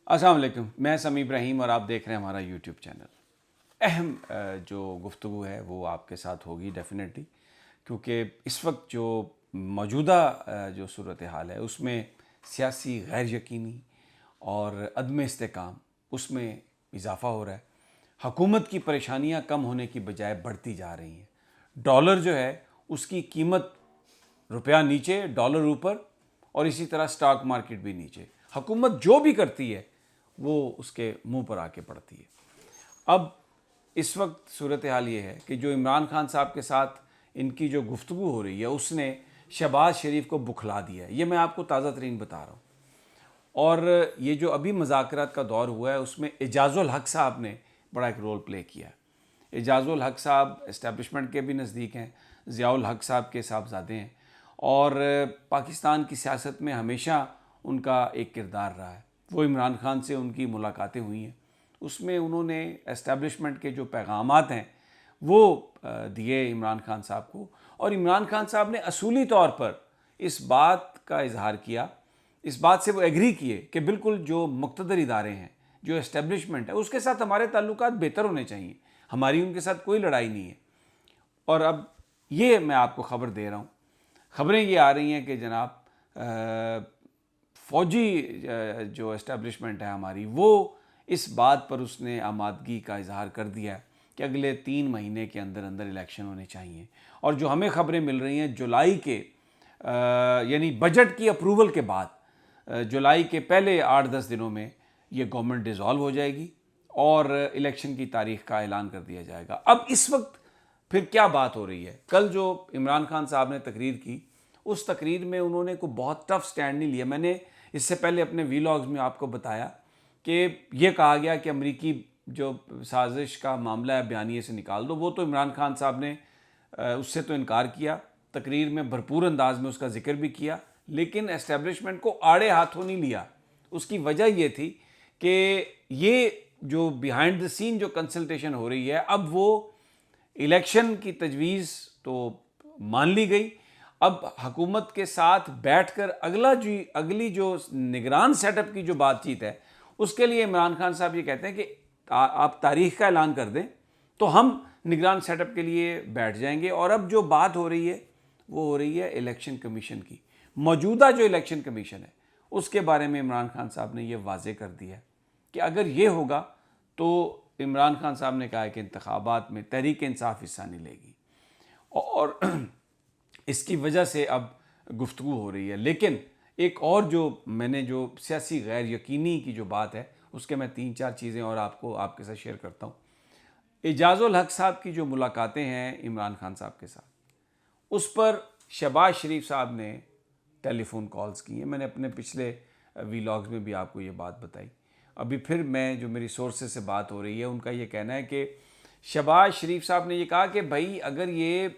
अस्सलाम वालेकुम, मैं समी इब्राहिम और आप देख रहे हैं हमारा यूट्यूब चैनल। अहम जो गुफ्तगू है वो आपके साथ होगी डेफिनेटली, क्योंकि इस वक्त जो मौजूदा जो सूरत हाल है उसमें सियासी गैर यकीनी और अदम इस्तेकाम उसमें इजाफ़ा हो रहा है। हुकूमत की परेशानियां कम होने की बजाय बढ़ती जा रही हैं। डॉलर जो है उसकी कीमत, रुपया नीचे डॉलर ऊपर, और इसी तरह स्टॉक मार्केट भी नीचे। हुकूमत जो भी करती है वो उसके मुंह पर आके पड़ती है। अब इस वक्त सूरत हाल ये है कि जो इमरान खान साहब के साथ इनकी जो गुफ्तगू हो रही है उसने शहबाज शरीफ को बुखला दिया है। ये मैं आपको ताज़ा तरीन बता रहा हूँ। और ये जो अभी मुज़ाकरात का दौर हुआ है उसमें एजाज़ुल हक साहब ने बड़ा एक रोल प्ले किया। एजाज़ुल हक साहब इस्टेब्लिशमेंट के भी नज़दीक हैं, ज़ियाउल हक साहब के साहबजादे हैं, और पाकिस्तान की सियासत में हमेशा उनका एक किरदार रहा है। वो इमरान खान से उनकी मुलाकातें हुई हैं, उसमें उन्होंने इस्टेब्लिशमेंट के जो पैगामात हैं वो दिए इमरान खान साहब को। और इमरान खान साहब ने असूली तौर पर इस बात का इजहार किया, इस बात से वो एग्री किए कि बिल्कुल जो मुक़्तदर इदारे हैं, जो इस्टेब्लिशमेंट है, उसके साथ हमारे ताल्लुकात बेहतर होने चाहिए, हमारी उनके साथ कोई लड़ाई नहीं है। और अब ये मैं आपको ख़बर दे रहा हूँ, ख़बरें ये आ रही हैं कि जनाब फ़ौजी जो इस्टेब्लिशमेंट है हमारी, वो इस बात पर उसने आमादगी का इजहार कर दिया कि अगले 3 महीने के अंदर अंदर इलेक्शन होने चाहिए। और जो हमें ख़बरें मिल रही हैं जुलाई के यानी बजट की अप्रूवल के बाद जुलाई के पहले 8-10 दिनों में ये गवर्नमेंट डिज़ोल्व हो जाएगी और इलेक्शन की तारीख का ऐलान कर दिया जाएगा। अब इस वक्त फिर क्या बात हो रही है? कल जो इमरान खान साहब ने तकरीर की, उस तकरीर में उन्होंने कोई बहुत टफ स्टैंड नहीं लिया। मैंने इससे पहले अपने वीलॉग्स में आपको बताया कि ये कहा गया कि अमरीकी जो साजिश का मामला है बयानिए से निकाल दो। वो तो इमरान खान साहब ने उससे तो इनकार किया, तकरीर में भरपूर अंदाज में उसका जिक्र भी किया, लेकिन एस्टेब्लिशमेंट को आड़े हाथों नहीं लिया। उसकी वजह ये थी कि ये जो बिहाइंड द सीन जो कंसल्टेशन हो रही है, अब वो इलेक्शन की तजवीज़ तो मान ली गई। अब हुकूमत के साथ बैठकर अगली जो निगरान सेटअप की जो बातचीत है उसके लिए इमरान खान साहब ये कहते हैं कि आप तारीख का ऐलान कर दें तो हम निगरान सेटअप के लिए बैठ जाएंगे। और अब जो बात हो रही है वो हो रही है इलेक्शन कमीशन की। मौजूदा जो इलेक्शन कमीशन है उसके बारे में इमरान खान साहब ने ये वाजे कर दिया कि अगर ये होगा तो इमरान खान साहब ने कहा है कि इंतखाबात में तहरीक इंसाफ हिस्सा नहीं लेगी, और इसकी वजह से अब गुफ्तगू हो रही है। लेकिन एक और जो मैंने जो सियासी गैर यकीनी की जो बात है उसके मैं 3-4 चीज़ें और आपके साथ शेयर करता हूँ। एजाज़ुल हक साहब की जो मुलाकातें हैं इमरान खान साहब के साथ, उस पर शहबाज शरीफ साहब ने टेलीफोन कॉल्स की हैं। मैंने अपने पिछले वीलॉग्स में भी आपको ये बात बताई। अभी फिर मैं जो मेरी सोर्सेज से बात हो रही है उनका ये कहना है कि शहबाज शरीफ साहब ने ये कहा कि भाई अगर ये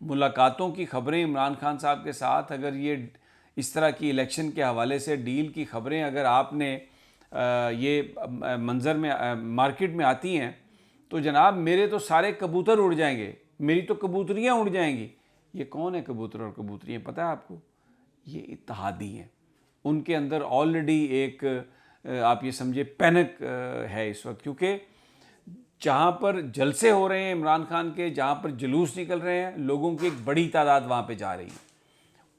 मुलाकातों की ख़बरें इमरान खान साहब के साथ, अगर ये इस तरह की इलेक्शन के हवाले से डील की ख़बरें अगर आपने ये मंज़र में मार्केट में आती हैं तो जनाब मेरे तो सारे कबूतर उड़ जाएंगे, मेरी तो कबूतरियाँ उड़ जाएंगी। ये कौन है कबूतर और कबूतरियाँ, पता है आपको? ये इत्तेहादी हैं। उनके अंदर ऑलरेडी एक आप ये समझिए पैनिक है इस वक्त, क्योंकि जहाँ पर जलसे हो रहे हैं इमरान खान के, जहाँ पर जुलूस निकल रहे हैं, लोगों की एक बड़ी तादाद वहाँ पे जा रही है।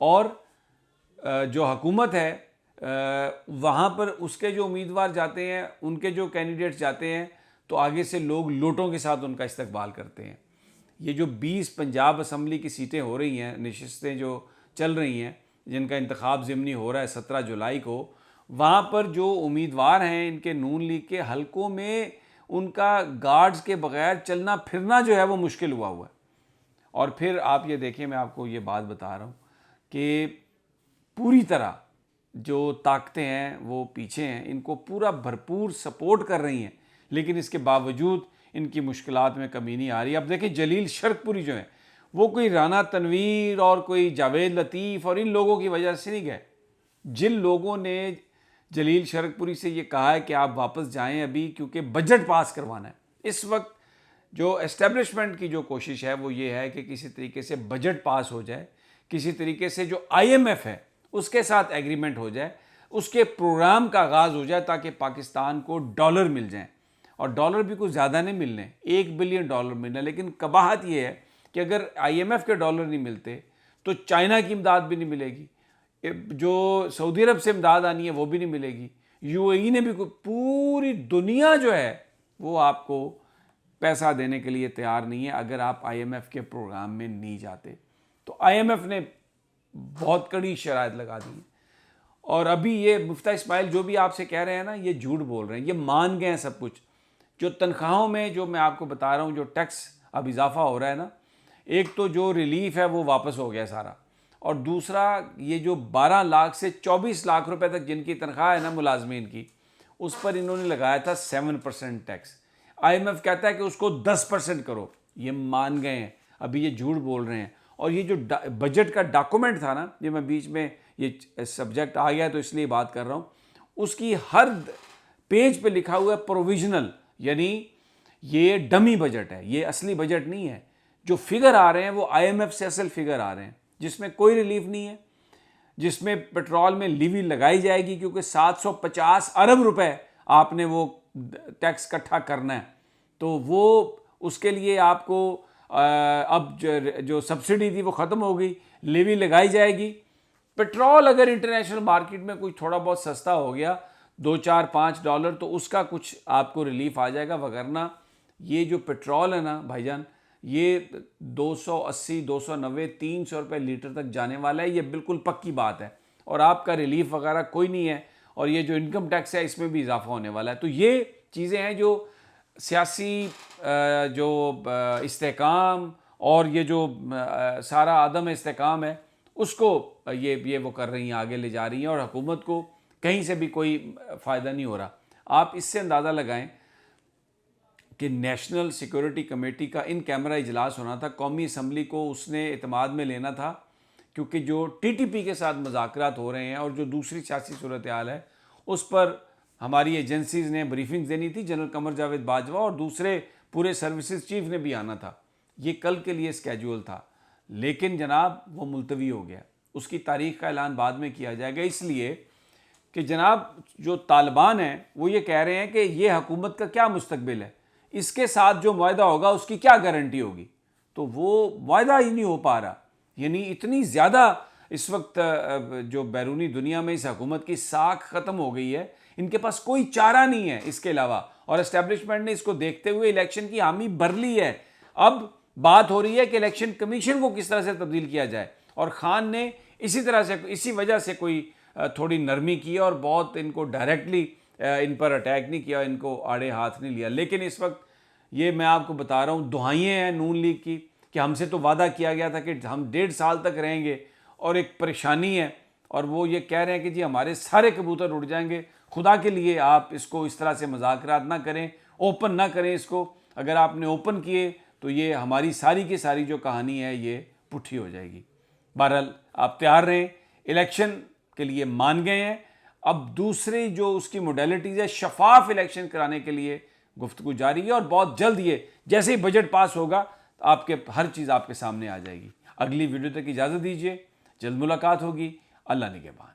और जो हुकूमत है वहाँ पर उसके जो उम्मीदवार जाते हैं, उनके जो कैंडिडेट्स जाते हैं, तो आगे से लोग लोटों के साथ उनका इस्तकबाल करते हैं। ये जो 20 पंजाब असम्बली की सीटें हो रही हैं, नशिस्तें जो चल रही हैं, जिनका इंतखाब ज़िमनी हो रहा है 17 जुलाई को, वहाँ पर जो उम्मीदवार हैं इनके नून लीग के हलकों में, उनका गार्ड्स के बगैर चलना फिरना जो है वो मुश्किल हुआ है। और फिर आप ये देखिए, मैं आपको ये बात बता रहा हूँ कि पूरी तरह जो ताकतें हैं वो पीछे हैं, इनको पूरा भरपूर सपोर्ट कर रही हैं, लेकिन इसके बावजूद इनकी मुश्किलात में कमी नहीं आ रही। अब देखिए जलील शर्कपुरी जो है वो कोई राना तनवीर और कोई जावेद लतीफ़ और इन लोगों की वजह से नहीं गए। जिन लोगों ने जलील शर्कपुरी से ये कहा है कि आप वापस जाएं अभी, क्योंकि बजट पास करवाना है, इस वक्त जो एस्टेब्लिशमेंट की जो कोशिश है वो ये है कि किसी तरीके से बजट पास हो जाए, किसी तरीके से जो IMF है उसके साथ एग्रीमेंट हो जाए, उसके प्रोग्राम का आगाज़ हो जाए ताकि पाकिस्तान को डॉलर मिल जाएं। और डॉलर भी कुछ ज़्यादा नहीं मिलने, $1 बिलियन मिलना। लेकिन कबाहत ये है कि अगर IMF के डॉलर नहीं मिलते तो चाइना की इमदाद भी नहीं मिलेगी, जो सऊदी अरब से इमदाद आनी है वो भी नहीं मिलेगी, UAE ने भी, पूरी दुनिया जो है वो आपको पैसा देने के लिए तैयार नहीं है अगर आप IMF के प्रोग्राम में नहीं जाते। तो IMF ने बहुत कड़ी शराइत लगा दी है। और अभी ये मुफ्ता इस्माइल जो भी आपसे कह रहे हैं ना, ये झूठ बोल रहे हैं, ये मान गए हैं सब कुछ। जो तनख्वाहों में जो मैं आपको बता रहा हूँ, जो टैक्स अब इजाफा हो रहा है ना, एक तो जो रिलीफ है वो वापस हो गया सारा, और दूसरा ये जो 12 लाख से 24 लाख रुपए तक जिनकी तनख्वाह है ना मुलाजमीन की, उस पर इन्होंने लगाया था 7% टैक्स। IMF कहता है कि उसको 10% करो। ये मान गए हैं, अभी ये झूठ बोल रहे हैं। और ये जो बजट का डॉक्यूमेंट था ना, ये मैं बीच में ये सब्जेक्ट आ गया तो इसलिए बात कर रहा हूँ, उसकी हर पेज पे लिखा हुआ है प्रोविजनल, यानी ये डमी बजट है, ये असली बजट नहीं है। जो फिगर आ रहे हैं वो IMF से असल फिगर आ रहे हैं, जिसमें कोई रिलीफ नहीं है, जिसमें पेट्रोल में लीवी लगाई जाएगी क्योंकि 750 अरब रुपए आपने वो टैक्स इकट्ठा करना है। तो वो उसके लिए आपको अब जो सब्सिडी थी वो ख़त्म हो गई, लीवी लगाई जाएगी। पेट्रोल अगर इंटरनेशनल मार्केट में कुछ थोड़ा बहुत सस्ता हो गया, $2-4-5, तो उसका कुछ आपको रिलीफ आ जाएगा, वगरना ये जो पेट्रोल है ना भाईजान, ये 280, 290, 300 रुपये लीटर तक जाने वाला है। ये बिल्कुल पक्की बात है, और आपका रिलीफ वगैरह कोई नहीं है। और ये जो इनकम टैक्स है इसमें भी इजाफा होने वाला है। तो ये चीज़ें हैं जो सियासी जो इस्तेकाम और ये जो सारा आदम इस्तेकाम है उसको ये वो कर रही हैं, आगे ले जा रही हैं, और हुकूमत को कहीं से भी कोई फ़ायदा नहीं हो रहा। आप इससे अंदाज़ा लगाएं कि नेशनल सिक्योरिटी कमेटी का इन कैमरा इजलास होना था, कौमी असम्बली को उसने इत्माद में लेना था, क्योंकि जो TTP के साथ मुज़ाकरात हो रहे हैं और जो दूसरी सियासी सूरत हाल है उस पर हमारी एजेंसीज़ ने ब्रीफिंग देनी थी, जनरल कमर जावेद बाजवा और दूसरे पूरे सर्विसेज चीफ ने भी आना था। ये कल के लिए स्केड्यूल था, लेकिन जनाब वो मुलतवी हो गया। उसकी तारीख़ का ऐलान बाद में किया जाएगा, इसलिए कि जनाब जो तालिबान हैं वो ये कह रहे हैं कि ये हुकूमत का क्या मुस्तकबिल है, इसके साथ जो मुआहदा होगा उसकी क्या गारंटी होगी। तो वो मुआहदा ही नहीं हो पा रहा। यानी इतनी ज़्यादा इस वक्त जो बैरूनी दुनिया में इस हुकूमत की साख ख़त्म हो गई है, इनके पास कोई चारा नहीं है इसके अलावा। और एस्टेब्लिशमेंट ने इसको देखते हुए इलेक्शन की हामी भर ली है। अब बात हो रही है कि इलेक्शन कमीशन को किस तरह से तब्दील किया जाए, और खान ने इसी तरह से, इसी वजह से कोई थोड़ी नरमी की और बहुत इनको डायरेक्टली इन पर अटैक नहीं किया, इनको आड़े हाथ नहीं लिया। लेकिन इस वक्त ये मैं आपको बता रहा हूँ, दुहाइयाँ हैं नून लीग की कि हमसे तो वादा किया गया था कि हम 1.5 साल तक रहेंगे, और एक परेशानी है, और वो ये कह रहे हैं कि जी हमारे सारे कबूतर उड़ जाएंगे। खुदा के लिए आप इसको इस तरह से मुज़ाकरात ना करें, ओपन ना करें इसको। अगर आपने ओपन किए तो ये हमारी सारी की सारी जो कहानी है ये पुट्ठी हो जाएगी। बहरहाल आप तैयार रहें, इलेक्शन के लिए मान गए हैं। अब दूसरी जो उसकी मोडेलिटीज़ है, शफाफ इलेक्शन कराने के लिए गुफ्तगू जारी है, और बहुत जल्द ये जैसे ही बजट पास होगा आपके हर चीज़ आपके सामने आ जाएगी। अगली वीडियो तक इजाज़त दीजिए, जल्द मुलाकात होगी। अल्लाह निगहबान।